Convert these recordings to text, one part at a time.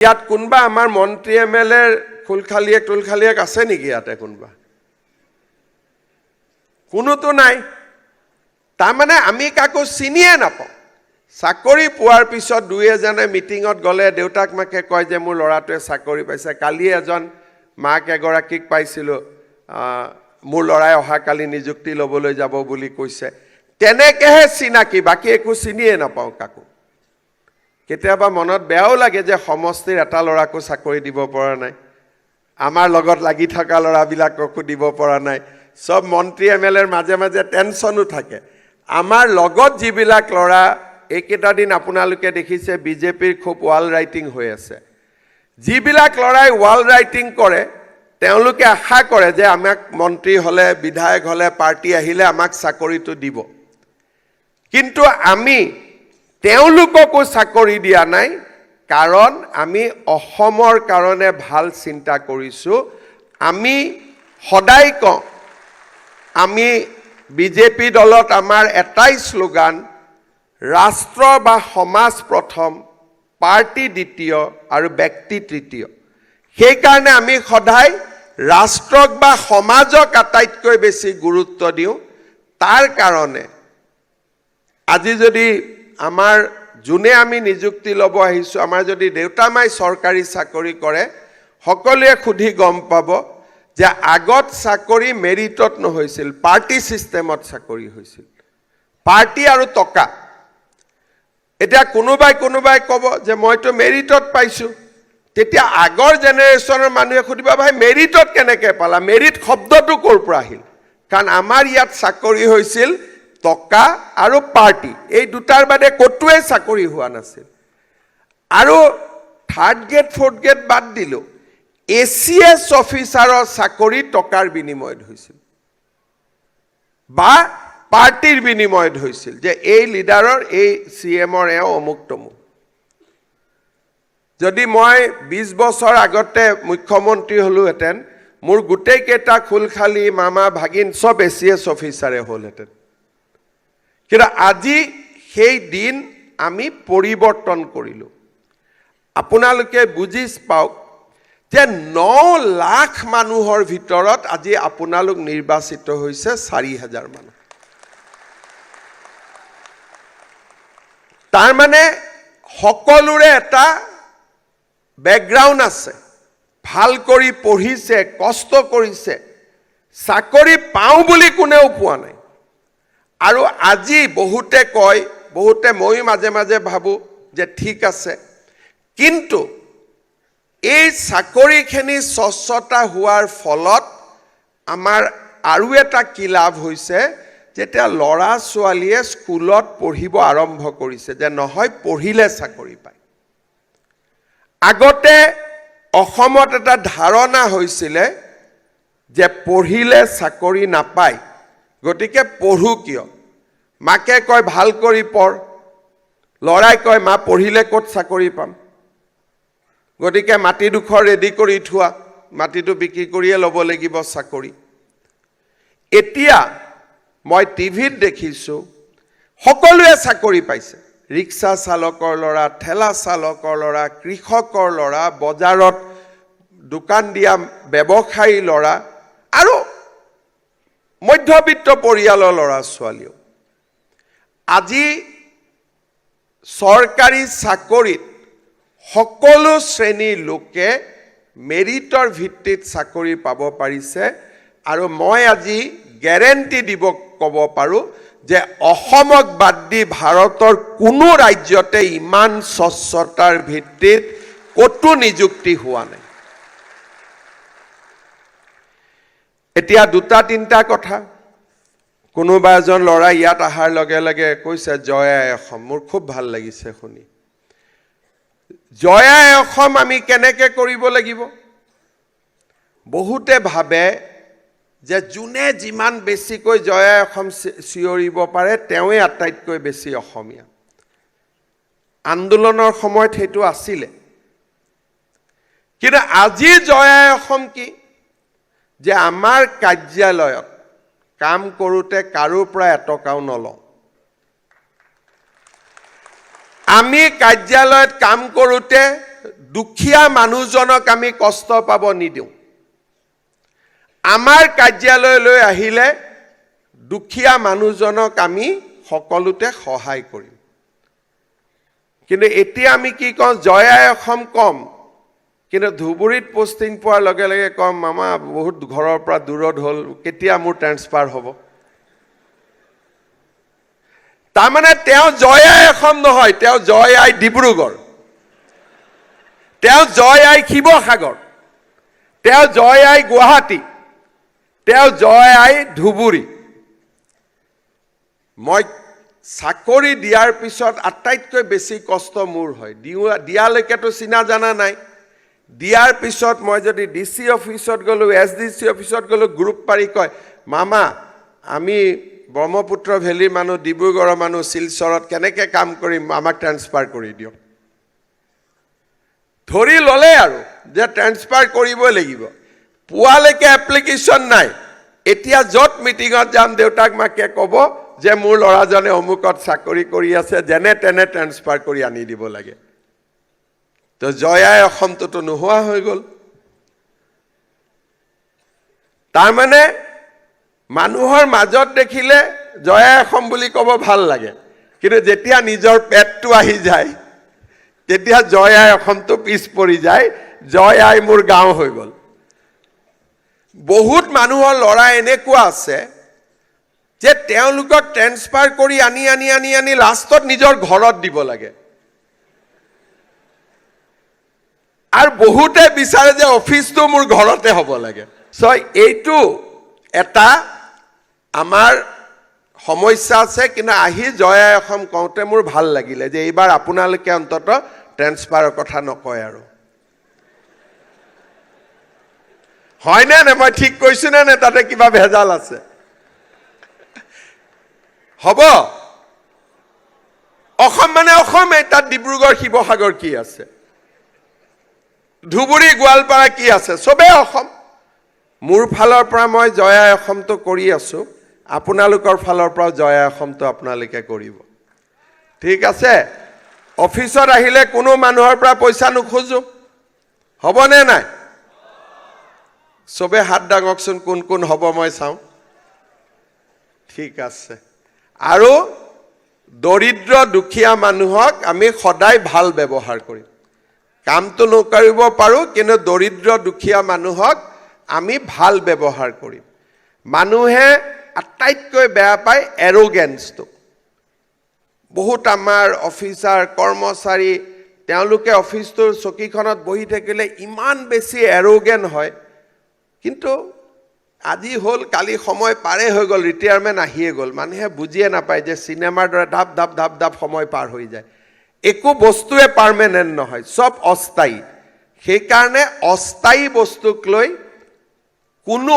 ইয়াত কোনবা আমাৰ মন্ত্ৰী এমএলএ টুলখালিয়েক আছে নেকি ইয়াতে কোনবা কোনোতো নাই তাৰমানে আমি কাকো চিনিয়ে নাপাওঁ চাকৰি পোৱাৰ পিছত দুই এজনে মিটিঙত গলে দেউতাক মাকে কয় যে মোৰ লৰাটোৱে চাকৰি পাইছে কালি এজন মাক এগৰাকীক পাইছিলো মোৰ লৰাই অহা কালি নিযুক্তি লবলৈ যাব বুলি কৈছে তেনেকেহে চিনাকি বাকি একো চিনিয়ে নাপাওঁ কাকো কেতিয়াবা মনত বেয়াও লাগে যে সমষ্টিৰ এটা লৰাকো চাকৰি দিব পৰা নাই আমাৰ লগত লাগি থকা লৰাবিলাককো দিব পৰা নাই সব মন্ত্ৰী এমএলএৰ মাজে মাজে টেনশনো থাকে আমাৰ লগত যিবিলাক লৰা এইকেইটা দিন আপোনালোকে দেখিছে বিজেপিৰ খুব ওয়াল ৰাইটিং হৈ আছে যিবিলাক লৰাই ওয়াল ৰাইটিং কৰে তেওঁলোকে আশা কৰে যে আমাক মন্ত্ৰী হলে বিধায়ক হলে পাৰ্টি আহিলে আমাক চাকৰিটো দিব কিন্তু আমি তেওঁলোককো চাকৰি দিয়া নাই কাৰণ আমি অসমৰ কাৰণে ভাল চিন্তা কৰিছো আমি সদায় কওঁ আমি বিজেপি দলত আমাৰ এটাই স্লোগান ৰাষ্ট্ৰ বা সমাজ প্ৰথম পাৰ্টি দ্বিতীয় আৰু ব্যক্তি তৃতীয় সেই কাৰণে আমি সদায় ৰাষ্ট্ৰক বা সমাজক আটাইতকৈ বেছি গুৰুত্ব দিওঁ তাৰ কাৰণে আজি যদি আমাৰ জুনে আমি নিযুক্তি লব আহিছো আমাৰ যদি দেউতামাই চৰকাৰী চাকৰি কৰে সকলোৱে খুধি গম পাব যে আগত চাকৰি মেৰিটত নহৈছিল পাৰ্টি সিস্টেমত চাকৰি হৈছিল পাৰ্টি আৰু টকা এতিয়া কোনোবাই কব যে মইতো মেৰিটত পাইছো তেতিয়া আগৰ জেনেৰেশ্যনৰ মানুহে খুদিবা ভাই মেৰিটত কেনেকৈ পালা মেৰিট শব্দটো ক'ৰ পৰা আহিল কাৰণ আমাৰ ইয়াত চাকৰি হৈছিল টকা আৰু পাৰ্টি এই দুটাৰ বাদে কতোৱে চাকৰি হোৱা নাছিল আৰু থাৰ্ড গ্ৰেড ফৰ্থ গ্ৰেড বাদ দিলো এসিএস অফিচাৰৰ চাকৰি টকাৰ বিনিময়ত হৈছিল বা পাৰ্টিৰ বিনিময়ত হৈছিল যে এই লিডাৰৰ এই সিএমৰ অমুক তমুক যদি মই 20 বছৰ আগতে মুখ্যমন্ত্ৰী হলোহেঁতেন মোৰ গোটেই কেইটা খুলখালি মামা ভাগিন সব এসিএস অফিচাৰে হলহেঁতেন কিন্তু আজি সেই দিন আমি পৰিৱৰ্তন কৰিলো আপোনালোকে বুজি পাওক যে 9 লাখ মানুহৰ ভিতৰত আজি আপোনালোক নিৰ্বাচিত হৈছে 4000 মানুহ তাৰ মানে সকলোৰে এটা বেকগ্ৰাউণ্ড আছে ভাল কৰি পঢ়িছে কষ্ট কৰিছে চাকৰি পাওঁ বুলি কোনেও পোৱা নাই আৰু আজি বহুতে কয় বহুতে মই মাজে মাজে ভাবো যে ঠিক আছে কিন্তু এই চাকৰিখিনি স্বচ্ছতা হোৱাৰ ফলত আমাৰ আৰু এটা কি লাভ হৈছে যেতিয়া লৰা ছোৱালীয়ে স্কুলত পঢ়িব আৰম্ভ কৰিছে যে নহয় পঢ়িলে চাকৰি পায় আগতে অসমত এটা ধাৰণা হৈছিলে যে পঢ়িলে চাকৰি নাপায় গতিকে পঢ়ু কিয় মাকে কয় ভাল কৰি পঢ় লৰাই কয় মা পঢ়িলে ক'ত চাকৰি পাম গতিকে মাটি দুখৰ ৰেডি কৰি থোৱা মাটিটো বিক্ৰী কৰিয়ে ল'ব লাগিব চাকৰি এতিয়া মই টিভিত দেখিছো সকলোৱে চাকৰি পাইছে ৰিক্সা চালকৰ লৰা ঠেলা চালকৰ লৰা কৃষকৰ লৰা বজাৰত দোকান দিয়া ব্যৱসায়ী লৰা আৰু মধ্যবিত্ত পৰিয়ালৰ লৰা ছোৱালীও আজি চৰকাৰী চাকৰিত সকলো শ্ৰেণীৰ লোকে মেৰিটৰ ভিত্তিত চাকৰি পাব পাৰিছে আৰু মই আজি গ্যাৰেণ্টি দিব ক'ব পাৰো যে অসমক বাদ দি ভাৰতৰ কোনো ৰাজ্যতে ইমান স্বচ্ছতাৰ ভিত্তিত কতো নিযুক্তি হোৱা নাই এতিয়া দুটা তিনটা কথা কোনোবা এজন লৰা ইয়াত আহাৰ লগে লগে কৈছে জয় আই অসম মোৰ খুব ভাল লাগিছে শুনি জয় আই অসম আমি কেনেকৈ কৰিব লাগিব বহুতে ভাবে যে যোনে যিমান বেছিকৈ জয় আই অসম চিঞৰিব পাৰে তেওঁৱে আটাইতকৈ বেছি অসমীয়া আন্দোলনৰ সময়ত সেইটো আছিলে কিন্তু আজি জয় আই অসম কি যে আমাৰ কাৰ্যালয়ত কাম কৰোতে কাৰো পৰা এটকাও নলওঁ আমি কাৰ্যালয়ত কাম কৰোতে দুখীয়া মানুহজনক আমি কষ্ট পাব নিদিওঁ আমাৰ কাৰ্যালয়লৈ আহিলে দুখীয়া মানুহজনক আমি সকলোতে সহায় কৰিম কিন্তু এতিয়া আমি কি কওঁ জয় আই অসম কম কিন্তু ধুবুৰীত পোষ্টিং পোৱাৰ লগে লগে কম মামা বহুত ঘৰৰ পৰা দূৰত হ'ল কেতিয়া মোৰ ট্ৰান্সফাৰ হ'ব তাৰমানে তেওঁ জয় আই অসম নহয় তেওঁ জয় আই ডিব্ৰুগড় তেওঁ জয় আই শিৱসাগৰ তেওঁ জয় আই গুৱাহাটী তেওঁ জয় আই ধুবুৰী মই চাকৰি দিয়াৰ পিছত আটাইতকৈ বেছি কষ্ট মোৰ হয় দিয়ালৈকেতো চিনা জানা নাই দিয়াৰ পিছত মই যদি ডিসি অফিচত গলো এসডিসি অফিচত গলো গ্ৰুপ পাৰি কয় মামা আমি ব্ৰহ্মপুত্ৰ ভেলীৰ মানুহ ডিব্ৰুগড়ৰ মানুহ শিলচৰত কেনেকৈ কাম কৰিম আমাক ট্ৰান্সফাৰ কৰি দিয়ক ধৰি ললে আৰু যে ট্ৰান্সফাৰ কৰিবই লাগিব পুৱালৈকে এপ্লিকেশ্যন নাই এতিয়া যত মিটিঙত যাম দেউতাক মাকে ক'ব যে মোৰ ল'ৰাজনে অমুকত চাকৰি কৰি আছে যেনে তেনে ট্ৰান্সফাৰ কৰি আনি দিব লাগে তো জয় আই অসমটো নোহোৱা হৈ গ'ল তাৰমানে মানুহৰ মাজত দেখিলে জয় আই অসম বুলি ক'ব ভাল লাগে কিন্তু যেতিয়া নিজৰ পেটটো আহি যায় তেতিয়া জয় আই অসমটো পিছ পৰি যায় জয় আই মোৰ গাঁও হৈ গ'ল বহুত মানুহৰ ল'ৰা এনেকুৱা আছে যে তেওঁলোকক ট্ৰান্সফাৰ কৰি আনি লাষ্টত নিজৰ ঘৰত দিব লাগে আৰু বহুতে বিচাৰে যে অফিসটো মোৰ ঘৰতে হ'ব লাগে সো এইটো এটা আমাৰ সমস্যা আছে কিন্তু আহি জয় আই অসম কওঁতে মোৰ ভাল লাগিলে যে এইবাৰ আপোনালোকে অন্তত ট্ৰান্সফাৰৰ কথা নকয় আৰু হয়নে নে মই ঠিক কৈছো নে তাতে কিবা ভেজাল আছে হ'ব অসম মানে অসম তাত ডিব্ৰুগড় শিৱসাগৰ কি আছে ধুবুৰী গোৱালপাৰা কি আছে সবে অসম মোৰ ফালৰ পৰা মই জয় আই অসমটো কৰি আছো আপোনালোকৰ ফালৰ পৰা জয় আই অসমটো আপোনালোকে কৰিব ঠিক আছে অফিচত আহিলে কোনো মানুহৰ পৰা পইচা নোখোজো হ'বনে নাই সবে হাত ডাঙকচোন কোন কোন হ'ব মই চাওঁ ঠিক আছে আৰু দৰিদ্ৰ দুখীয়া মানুহক আমি সদায় ভাল ব্যৱহাৰ কৰিম কামটো নকৰিব পাৰো কিন্তু দৰিদ্ৰ দুখীয়া মানুহক আমি ভাল ব্যৱহাৰ কৰিম মানুহে আটাইতকৈ বেয়া পায় এৰোগেন্সটো বহুত আমাৰ অফিচাৰ কৰ্মচাৰী তেওঁলোকে অফিচটোৰ চকীখনত বহি থাকিলে ইমান বেছি এৰোগেন্ট হয় কিন্তু আজি হল কালি সময় পাৰে হৈ গ'ল ৰিটায়াৰমেন্ট আহিয়ে গ'ল মানুহে বুজিয়ে নাপায় যে সিনেমাৰ দৰে ধাপ ধাপ ধাপ ধাপ সময় পাৰ হৈ যায় একো বস্তুৱে পাৰ্মানেন্ট নহয় সব অস্থায়ী সেই কাৰণে অস্থায়ী বস্তুক লৈ কোনো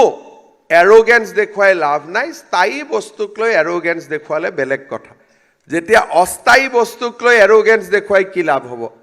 এৰোগেন্স দেখুৱাই লাভ নাই স্থায়ী বস্তুক লৈ এৰোগেন্স দেখুৱালে বেলেগ কথা যেতিয়া অস্থায়ী বস্তুক লৈ এৰোগেন্স দেখুৱাই কি লাভ হ'ব